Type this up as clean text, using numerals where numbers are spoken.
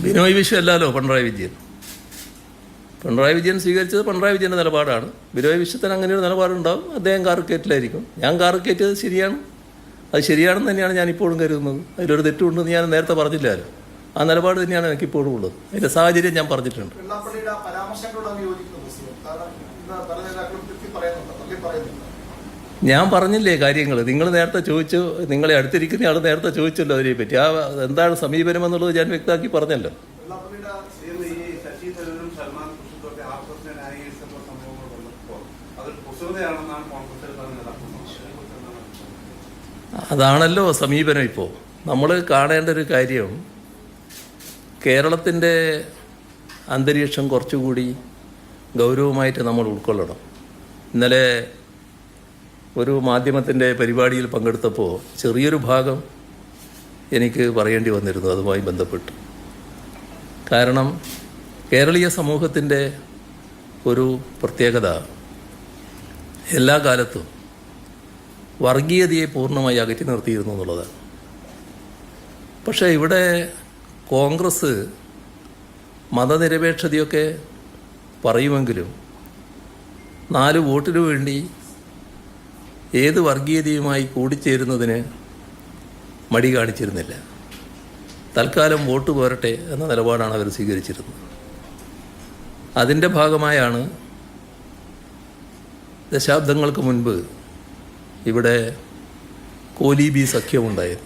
ബിനോയ് വിശ്വം അല്ലല്ലോ പിണറായി വിജയൻ. പിണറായി വിജയൻ സ്വീകരിച്ചത് പിണറായി വിജയൻ്റെ നിലപാടാണ്. ബിനോയ് വിശ്വത്തിന് അങ്ങനെ ഒരു നിലപാടുണ്ടാവും. അദ്ദേഹം കാറുകയറ്റിലായിരിക്കും. ഞാൻ കാറുകയറ്റിയത് ശരിയാണ്, അത് ശരിയാണെന്ന് തന്നെയാണ് ഞാനിപ്പോഴും കരുതുന്നത്. അതിലൊരു തെറ്റുണ്ടെന്ന് ഞാൻ നേരത്തെ പറഞ്ഞില്ലല്ലോ. ആ നിലപാട് തന്നെയാണ് എനിക്കിപ്പോഴും ഉള്ളത്. അതിൻ്റെ സാഹചര്യം ഞാൻ പറഞ്ഞിട്ടുണ്ട്. ഞാൻ പറഞ്ഞില്ലേ കാര്യങ്ങൾ. നിങ്ങൾ നേരത്തെ ചോദിച്ചു, നിങ്ങളെ അടുത്തിരിക്കുന്ന ആൾ നേരത്തെ ചോദിച്ചല്ലോ അതിനെപ്പറ്റി. ആ എന്താണ് സമീപനം എന്നുള്ളത് ഞാൻ വ്യക്തമാക്കി പറഞ്ഞല്ലോ. അതാണല്ലോ സമീപനം. ഇപ്പോൾ നമ്മൾ കാണേണ്ട ഒരു കാര്യം, കേരളത്തിൻ്റെ അന്തരീക്ഷം കുറച്ചുകൂടി ഗൗരവമായിട്ട് നമ്മൾ ഉൾക്കൊള്ളണം. ഇന്നലെ ഒരു മാധ്യമത്തിൻ്റെ പരിപാടിയിൽ പങ്കെടുത്തപ്പോൾ ചെറിയൊരു ഭാഗം എനിക്ക് പറയേണ്ടി വന്നിരുന്നു അതുമായി ബന്ധപ്പെട്ട്. കാരണം കേരളീയ സമൂഹത്തിൻ്റെ ഒരു പ്രത്യേകത എല്ലാ കാലത്തും വർഗീയതയെ പൂർണ്ണമായി അകറ്റി നിർത്തിയിരുന്നു എന്നുള്ളതാണ്. പക്ഷേ ഇവിടെ കോൺഗ്രസ് മതനിരപേക്ഷതയൊക്കെ പറയുമെങ്കിലും 4 വോട്ടിനു വേണ്ടി ഏത് വർഗീയതയുമായി കൂടിച്ചേരുന്നതിന് മടി കാണിച്ചിരുന്നില്ല. തൽക്കാലം വോട്ട് പോരട്ടെ എന്ന നിലപാടാണ് അവർ സ്വീകരിച്ചിരുന്നത്. അതിൻ്റെ ഭാഗമായാണ് ദശാബ്ദങ്ങൾക്ക് മുൻപ് ഇവിടെ കോലീബി സഖ്യമുണ്ടായത്.